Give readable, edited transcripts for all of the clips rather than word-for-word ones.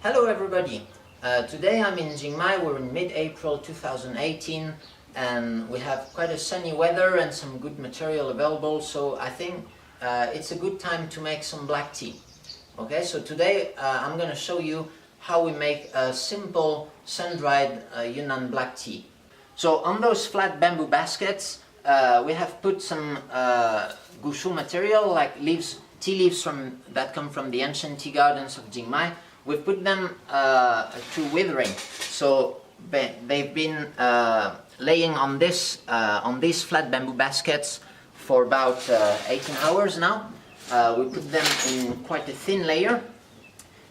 Hello everybody! Today I'm in Chiang we're in mid-April 2018 and we have quite a sunny weather and some good material available, so I think it's a good time to make some black tea. Okay, so today I'm going to show you how we make a simple sun-dried Yunnan black tea. So on those flat bamboo baskets we have put some gushu material like tea leaves that come from the ancient tea gardens of Chiang Mai. We've put them to withering, so they've been laying on these flat bamboo baskets for about 18 hours now. We put them in quite a thin layer,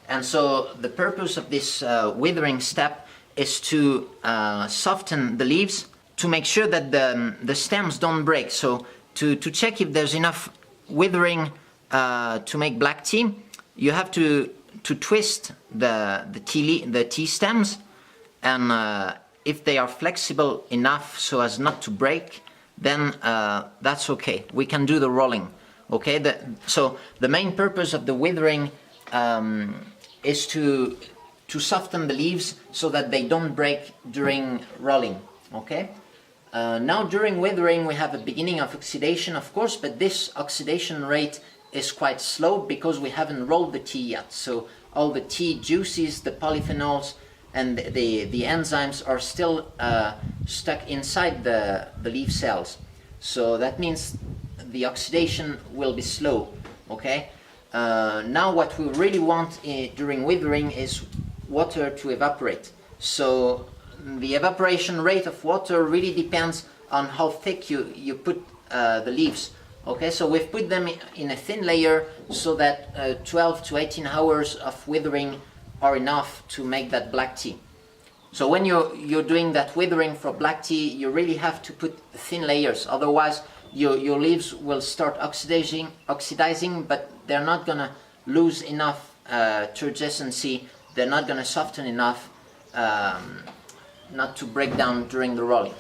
and so the purpose of this withering step is to soften the leaves, to make sure that the stems don't break. So to check if there's enough withering to make black tea, you have to twist the tea stems, and if they are flexible enough so as not to break, then that's okay. We can do the rolling. Okay, so the main purpose of the withering is to soften the leaves so that they don't break during rolling. Okay. Now during withering we have a beginning of oxidation, of course, but this oxidation rate is quite slow because we haven't rolled the tea yet. So all the tea juices, the polyphenols and the enzymes are still stuck inside the leaf cells. So that means the oxidation will be slow. Okay. Now what we really want during withering is water to evaporate. So the evaporation rate of water really depends on how thick you put the leaves. Okay, so we've put them in a thin layer so that 12 to 18 hours of withering are enough to make that black tea. So when you're doing that withering for black tea, you really have to put thin layers, otherwise your leaves will start oxidizing, but they're not gonna lose enough turgescency, they're not gonna soften enough not to break down during the rolling.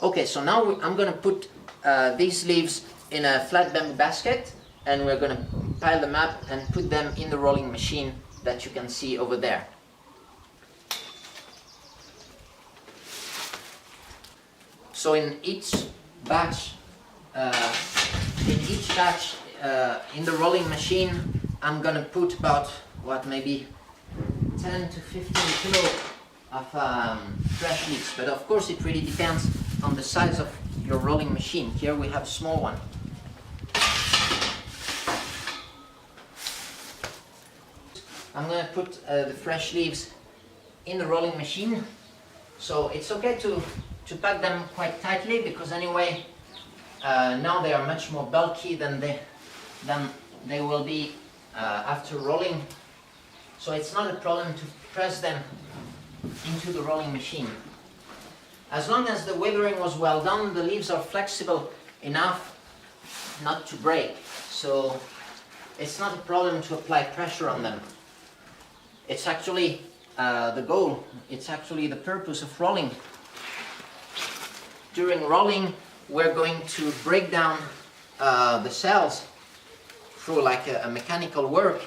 Okay, so now I'm gonna put these leaves in a flat bamboo basket, and we're going to pile them up and put them in the rolling machine that you can see over there. So in each batch in the rolling machine, I'm going to put about maybe 10 to 15 kilo of fresh leaves, but of course it really depends on the size of your rolling machine. Here we have a small one. I'm going to put the fresh leaves in the rolling machine. So it's okay to pack them quite tightly, because anyway now they are much more bulky than they will be after rolling. So it's not a problem to press them into the rolling machine. As long as the withering was well done, the leaves are flexible enough not to break. So it's not a problem to apply pressure on them. It's actually the goal, it's actually the purpose of rolling. During rolling, we're going to break down the cells through like a mechanical work.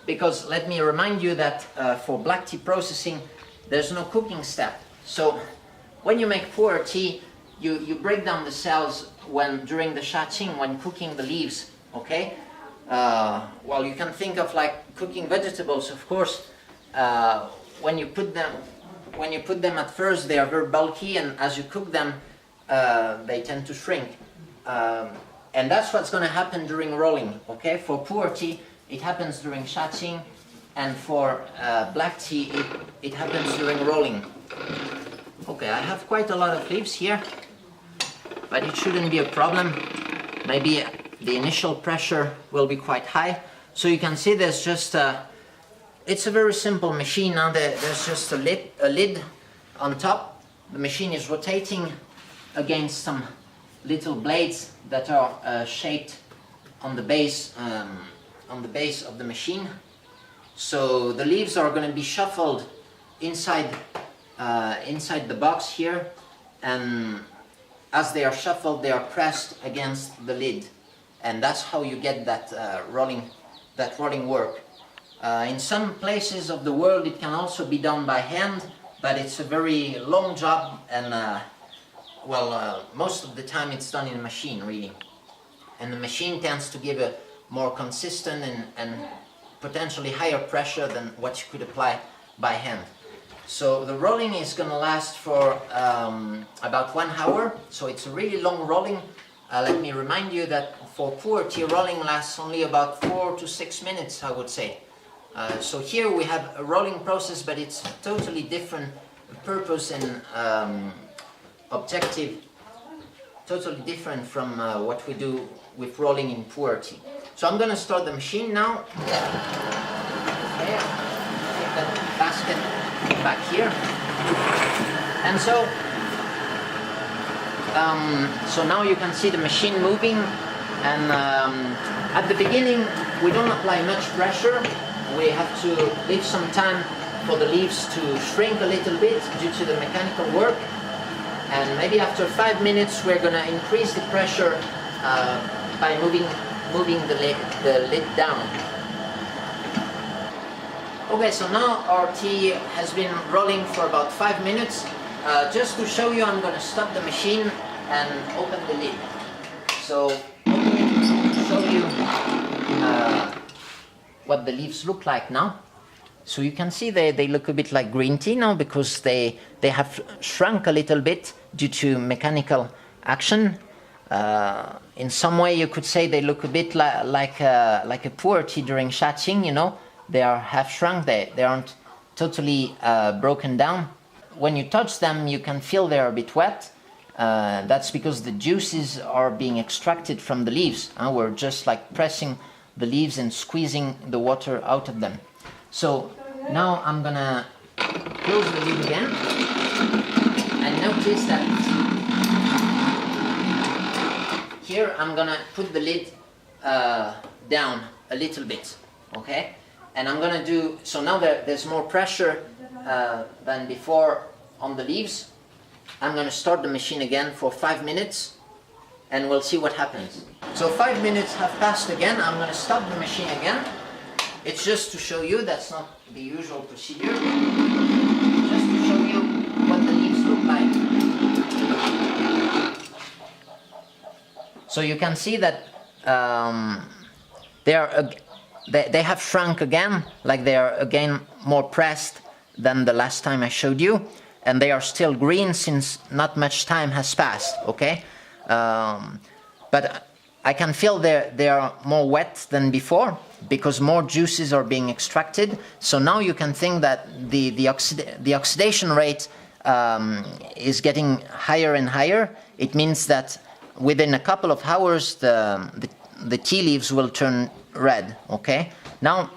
Because let me remind you that for black tea processing, there's no cooking step. So when you make pu'er tea, you break down the cells during the shaqing, when cooking the leaves. Okay. Well, you can think of like cooking vegetables, of course. When you put them at first, they are very bulky, and as you cook them, they tend to shrink. And that's what's going to happen during rolling. Okay, for pu'er tea, it happens during shaqing, and for black tea, it happens during rolling. Okay, I have quite a lot of leaves here, but it shouldn't be a problem. Maybe the initial pressure will be quite high. So you can see there's just it's a very simple machine. Now there's just a lid on top. The machine is rotating against some little blades that are shaped on the base of the machine. So the leaves are going to be shuffled inside the box here, and as they are shuffled, they are pressed against the lid, and that's how you get that rolling work. In some places of the world it can also be done by hand, but it's a very long job, and most of the time it's done in a machine, really. And the machine tends to give a more consistent and potentially higher pressure than what you could apply by hand. So the rolling is going to last for about 1 hour, so it's a really long rolling. Let me remind you that for poor tea, rolling lasts only about 4 to 6 minutes, I would say. So here we have a rolling process, but it's totally different purpose and objective, totally different from what we do with rolling in poor tea. So I'm going to start the machine now. Okay, take that basket back here. And so now you can see the machine moving, and at the beginning we don't apply much pressure. We have to leave some time for the leaves to shrink a little bit due to the mechanical work, and maybe after 5 minutes we're going to increase the pressure by moving the lid down. Okay, so now our tea has been rolling for about 5 minutes. Just to show you, I'm going to stop the machine and open the lid. So to show you what the leaves look like now. So you can see they look a bit like green tea now, because they have shrunk a little bit due to mechanical action. In some way you could say they look a bit like a pu'er tea during shaching, you know. They are half shrunk, they aren't totally broken down. When you touch them you can feel they're a bit wet. That's because the juices are being extracted from the leaves. We're just like pressing the leaves and squeezing the water out of them. So now I'm gonna close the lid again, and notice that here I'm gonna put the lid down a little bit, okay? And I'm gonna do, so now there's more pressure than before on the leaves. I'm gonna start the machine again for 5 minutes, and we'll see what happens. So 5 minutes have passed again. I'm gonna stop the machine again. It's just to show you, that's not the usual procedure. Just to show you what the leaves look like. So you can see that they have shrunk again, like they are again more pressed than the last time I showed you, and they are still green since not much time has passed, okay? But I can feel they are more wet than before, because more juices are being extracted. So now you can think that the oxidation rate is getting higher and higher. It means that within a couple of hours the tea leaves will turn red, okay? Now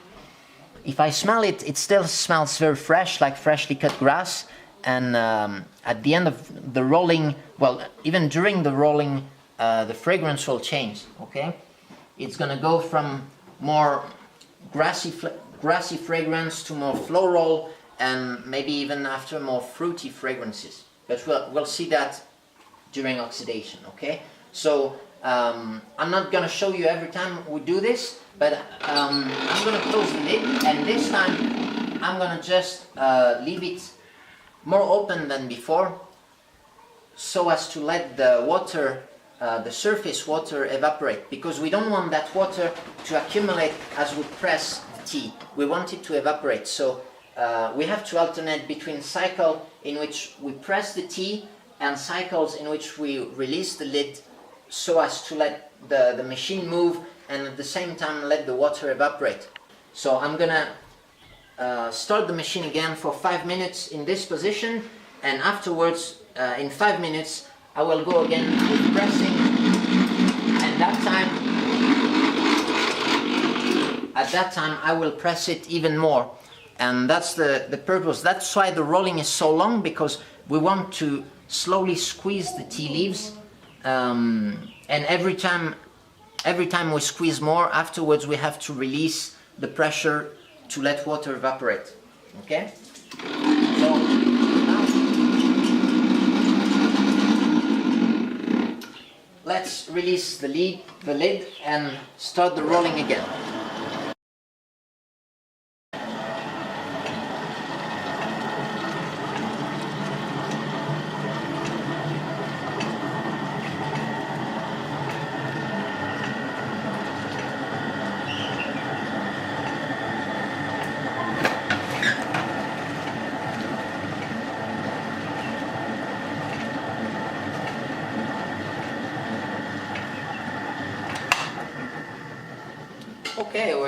if I smell it, it still smells very fresh, like freshly cut grass. And at the end of the rolling, well, even during the rolling, the fragrance will change, okay? It's gonna go from more grassy fragrance to more floral, and maybe even after more fruity fragrances. But we'll see that during oxidation, okay? So I'm not gonna show you every time we do this, but I'm gonna close the lid, and this time I'm gonna just leave it more open than before, so as to let the water, the surface water, evaporate, because we don't want that water to accumulate as we press the tea. We want it to evaporate. So we have to alternate between cycle in which we press the tea and cycles in which we release the lid, so as to let the machine move and at the same time let the water evaporate. So I'm gonna start the machine again for 5 minutes in this position, and afterwards in 5 minutes I will go again with pressing, and at that time I will press it even more, and that's the purpose. That's why the rolling is so long, because we want to slowly squeeze the tea leaves, and every time we squeeze more, afterwards we have to release the pressure to let water evaporate, okay? So now let's release the lid and start the rolling again.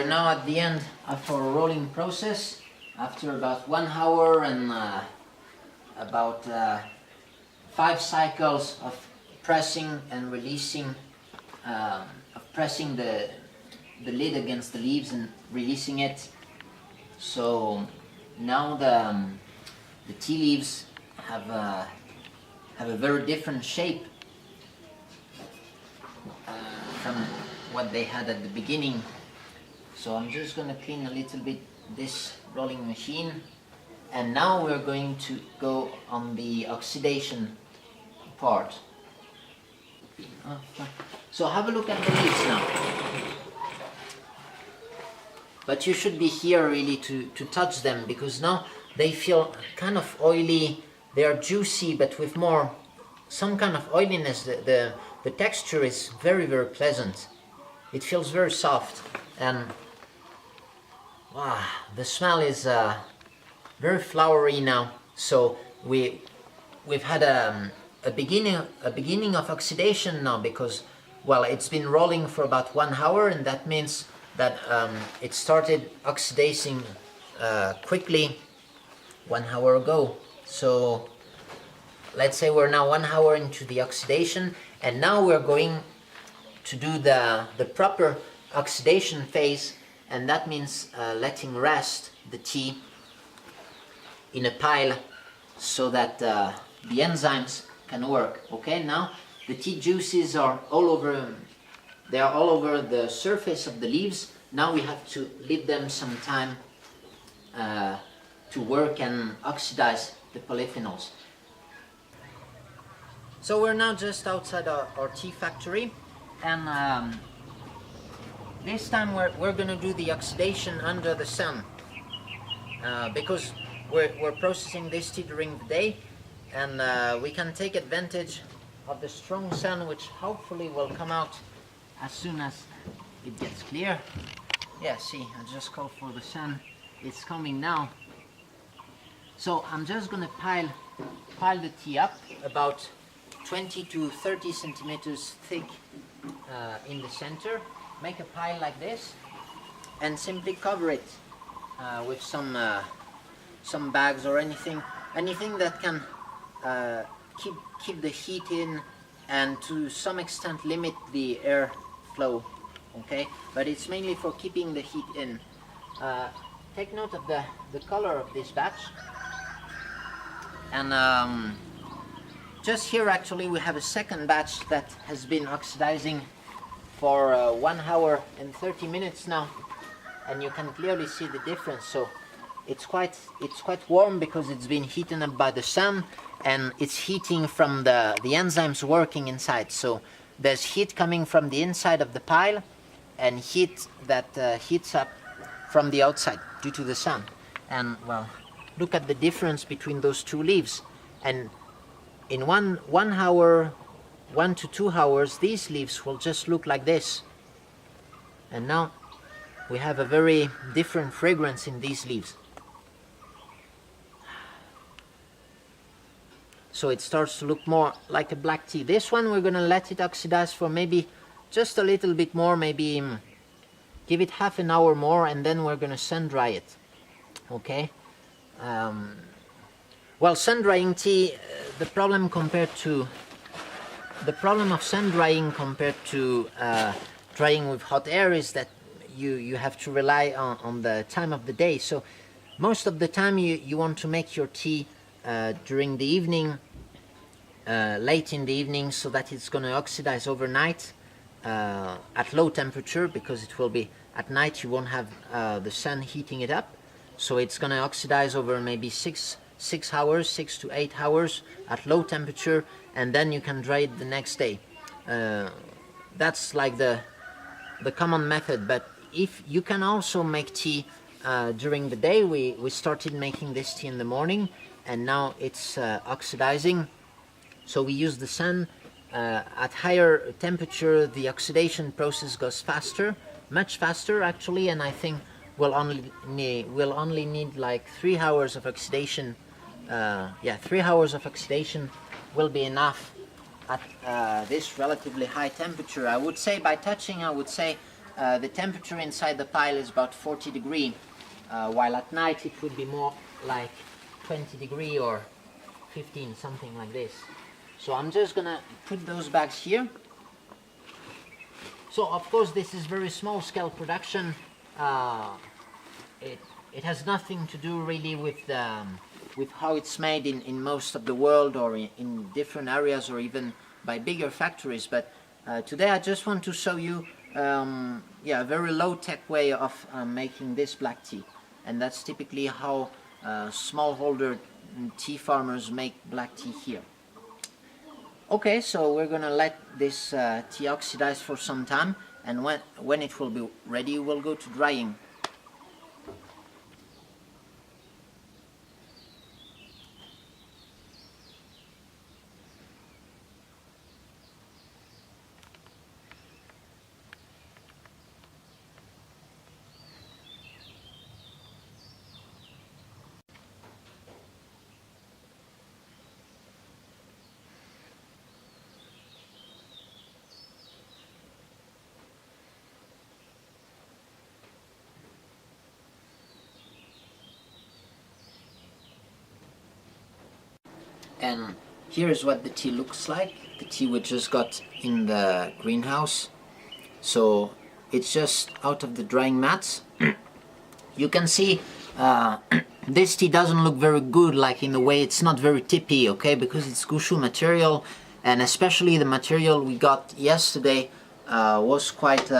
now at the end of our rolling process. After about 1 hour and about 5 cycles of pressing and releasing, of pressing the lid against the leaves and releasing it. So now the tea leaves have a very different shape from what they had at the beginning. So I'm just going to clean a little bit this rolling machine, and now we're going to go on the oxidation part. So have a look at the leaves now. But you should be here really to touch them, because now they feel kind of oily. They are juicy, but with some kind of oiliness. The texture is very, very pleasant. It feels very soft, and wow, the smell is very flowery now. So we've had a beginning of oxidation now, because, well, it's been rolling for about 1 hour, and that means that it started oxidizing quickly 1 hour ago. So let's say we're now 1 hour into the oxidation, and now we're going to do the proper oxidation phase, and that means letting rest the tea in a pile so that the enzymes can work. Okay, now the tea juices are all over. They are all over the surface of the leaves. Now we have to leave them some time to work and oxidize the polyphenols. So we're now just outside our tea factory, and this time we're going to do the oxidation under the sun, because we're processing this tea during the day, and we can take advantage of the strong sun, which hopefully will come out as soon as it gets clear. Yeah, see, I just called for the sun. It's coming now. So I'm just going to pile the tea up about 20 to 30 centimeters thick in the center. Make a pile like this, and simply cover it with some bags or anything that can keep the heat in, and to some extent limit the air flow. Okay, but it's mainly for keeping the heat in. Take note of the color of this batch, and just here actually we have a second batch that has been oxidizing for 1 hour and 30 minutes now, and you can clearly see the difference. So it's quite warm because it's been heated up by the sun, and it's heating from the enzymes working inside. So there's heat coming from the inside of the pile, and heat that heats up from the outside due to the sun. And well, look at the difference between those two leaves. And in 1 hour, 1 to 2 hours, these leaves will just look like this. And now we have a very different fragrance in these leaves. So it starts to look more like a black tea. This one we're gonna let it oxidize for maybe just a little bit more, maybe give it half an hour more, and then we're gonna sun dry it. Okay. Well, sun drying tea, the problem of sun drying compared to drying with hot air is that you have to rely on the time of the day. So most of the time you want to make your tea during the evening, late in the evening, so that it's going to oxidize overnight at low temperature, because it will be at night. You won't have the sun heating it up, so it's going to oxidize over maybe 6 to 8 hours at low temperature, and then you can dry it the next day. That's like the common method. But if you can also make tea during the day, we started making this tea in the morning, and now it's oxidizing. So we use the sun. At higher temperature, the oxidation process goes faster, much faster actually, and I think we'll only need like 3 hours of oxidation. 3 hours of oxidation will be enough at this relatively high temperature. I would say by touching, the temperature inside the pile is about 40 degrees, while at night it would be more like 20 degrees or 15, something like this. So I'm just gonna put those bags here. So of course this is very small scale production. It has nothing to do really with how it's made in most of the world, or in different areas, or even by bigger factories. But today I just want to show you a very low-tech way of making this black tea, and that's typically how smallholder tea farmers make black tea here. Okay, so we're gonna let this tea oxidize for some time, and when it will be ready, we'll go to drying. And here's what the tea looks like, the tea we just got in the greenhouse. So it's just out of the drying mats. You can see this tea doesn't look very good, like in the way it's not very tippy, okay, because it's gushu material, and especially the material we got yesterday was quite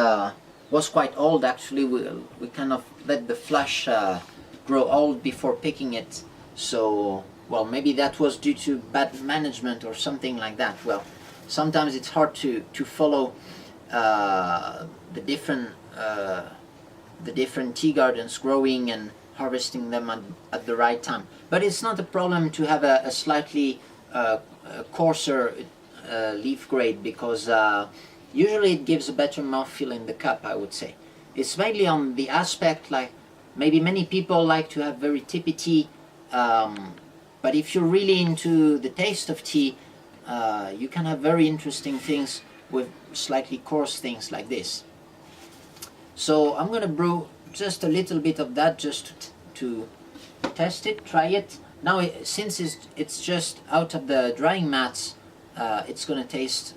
old. Actually, we kind of let the flesh grow old before picking it. So, well, maybe that was due to bad management or something like that. Well, sometimes it's hard to follow the different tea gardens growing and harvesting them at the right time. But it's not a problem to have a slightly coarser leaf grade, because usually it gives a better mouthfeel in the cup, I would say. It's mainly on the aspect, like maybe many people like to have very tippy tea, but if you're really into the taste of tea, you can have very interesting things with slightly coarse things like this. So I'm going to brew just a little bit of that just to test it, try it. Now, since it's just out of the drying mats, it's going to taste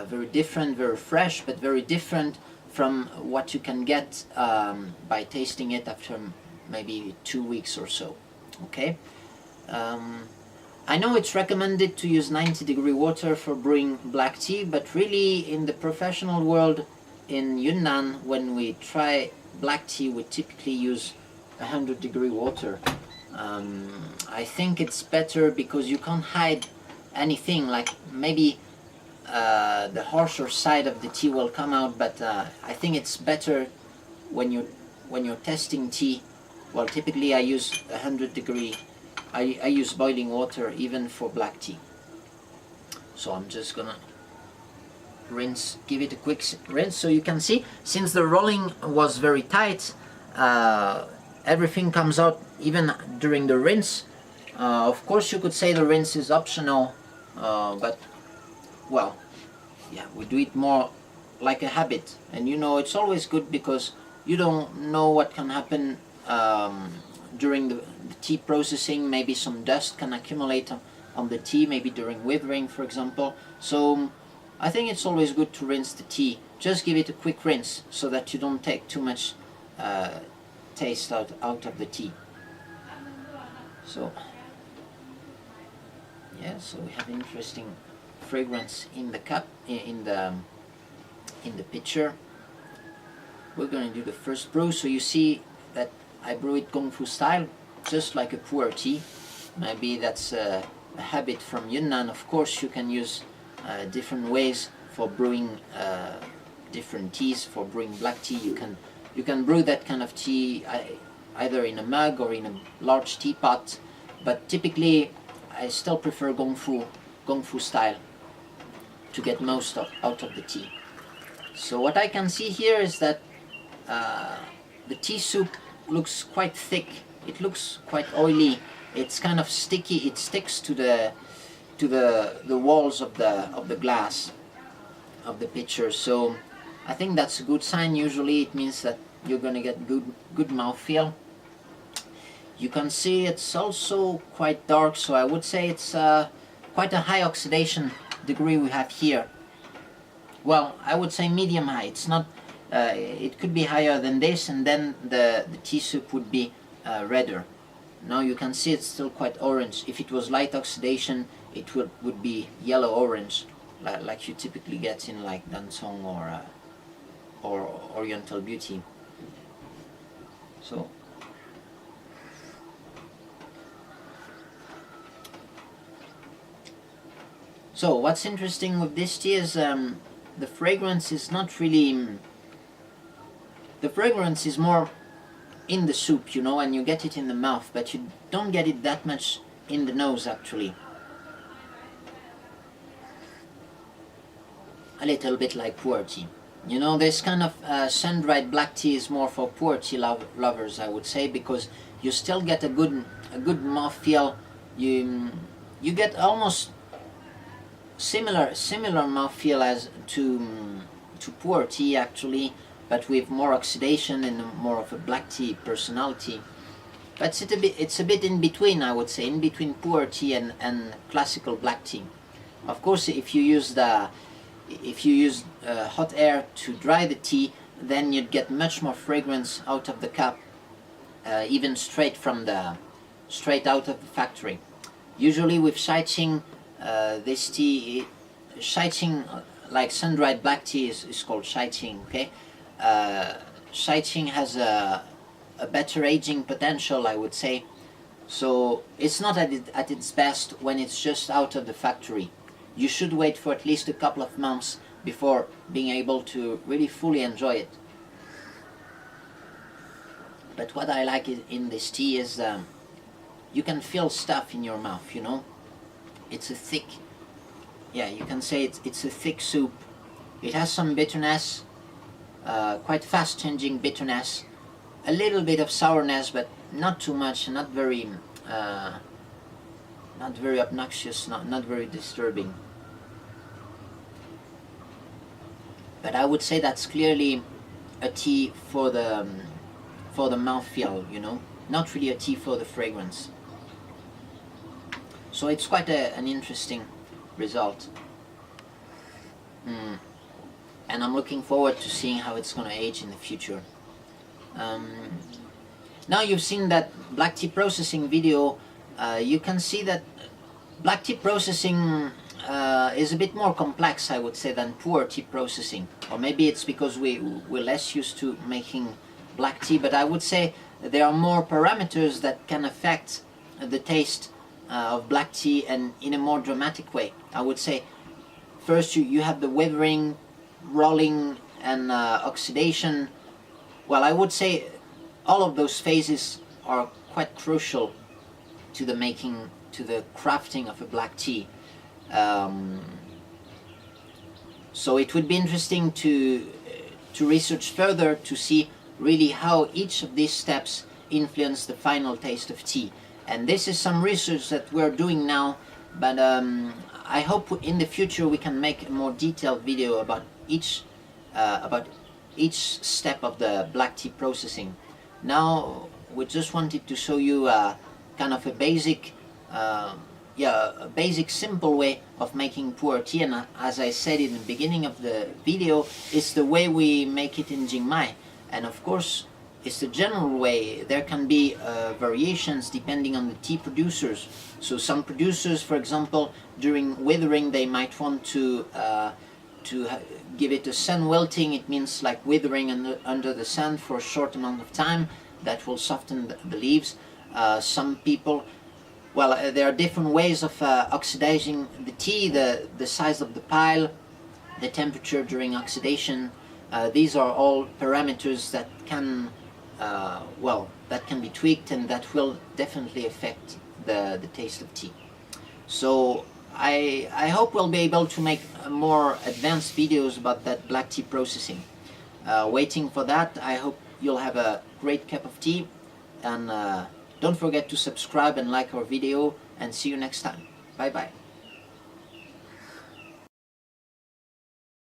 very different, very fresh, but very different from what you can get by tasting it after maybe 2 weeks or so. Okay. I know it's recommended to use 90-degree water for brewing black tea, but really in the professional world in Yunnan, when we try black tea, we typically use 100-degree water. I think it's better because you can't hide anything, like maybe the harsher side of the tea will come out, but I think it's better when you're testing tea. Well, typically I use 100-degree. I use boiling water even for black tea. So I'm just gonna rinse, give it a quick rinse. So you can see, since the rolling was very tight, everything comes out even during the rinse. Of course you could say the rinse is optional, but well, yeah, we do it more like a habit. And you know, it's always good because you don't know what can happen during the tea processing. Maybe some dust can accumulate on the tea, maybe during withering, for example. So I think it's always good to rinse the tea. Just give it a quick rinse so that you don't take too much taste out of the tea. So yeah, so we have interesting fragrance in the cup, in the pitcher. We're going to do the first brew. So you see that I brew it Kung Fu style, just like a pu'er tea. Maybe that's a habit from Yunnan. Of course, you can use different ways for brewing different teas. For brewing black tea, you can brew that kind of tea either in a mug or in a large teapot. But typically, I still prefer Kung Fu style to get most out of the tea. So what I can see here is that the tea soup looks quite thick. It looks quite oily. It's kind of sticky. It sticks to the walls of the glass of the pitcher. So I think that's a good sign. Usually it means that you're gonna get good mouthfeel. You can see it's also quite dark, so I would say it's quite a high oxidation degree we have here. Well, I would say medium high. It's not. It could be higher than this, and then the tea soup would be redder. Now you can see it's still quite orange. If it was light oxidation, it would be yellow-orange, like you typically get in like Dansong or Oriental Beauty. So what's interesting with this tea is the fragrance is not really. The fragrance is more in the soup, you know, and you get it in the mouth, but you don't get it that much in the nose actually. A little bit like pu'er tea. You know, this kind of sun-dried black tea is more for pu'er tea lovers, I would say, because you still get a good mouthfeel. You get almost similar mouthfeel as to pu'er tea actually, but with more oxidation and more of a black tea personality. But it's a bit in between, I would say, in between pu'er tea and classical black tea. Of course, if you use hot air to dry the tea, then you'd get much more fragrance out of the cup, even straight out of the factory. Usually with Shaiqing, this tea, Shaiqing, like sun-dried black tea is called Shaiqing, okay? Shaiqing has a better aging potential, I would say. So it's not at its best when it's just out of the factory. You should wait for at least a couple of months before being able to really fully enjoy it. But what I like in this tea is you can feel stuff in your mouth, you know. It's a thick, yeah, you can say it's a thick soup. It has some bitterness, quite fast changing bitterness, a little bit of sourness, but not too much, not very obnoxious, not very disturbing. But I would say that's clearly a tea for the mouthfeel, you know, not really a tea for the fragrance. So it's quite an interesting result. And I'm looking forward to seeing how it's going to age in the future. Now you've seen that black tea processing video. You can see that black tea processing is a bit more complex, I would say, than pu'er tea processing. Or maybe it's because we're less used to making black tea, but I would say there are more parameters that can affect the taste of black tea, and in a more dramatic way. I would say first you have the weathering, rolling, and oxidation. Well, I would say all of those phases are quite crucial to the making, to the crafting of a black tea. So it would be interesting to research further to see really how each of these steps influence the final taste of tea. And this is some research that we're doing now, but I hope in the future we can make a more detailed video about each step of the black tea processing. Now we just wanted to show you kind of a basic simple way of making pu'er tea, and as I said in the beginning of the video, it's the way we make it in Jingmai. And of course it's the general way. There can be variations depending on the tea producers. So some producers, for example, during withering they might want to give it a sun wilting. It means like withering under the sun for a short amount of time. That will soften the leaves. Some people, well, there are different ways of oxidizing the tea, the size of the pile, the temperature during oxidation. These are all parameters that can that can be tweaked, and that will definitely affect the taste of tea. So I hope we'll be able to make more advanced videos about that black tea processing. Waiting for that. I hope you'll have a great cup of tea, and don't forget to subscribe and like our video, and see you next time. Bye bye.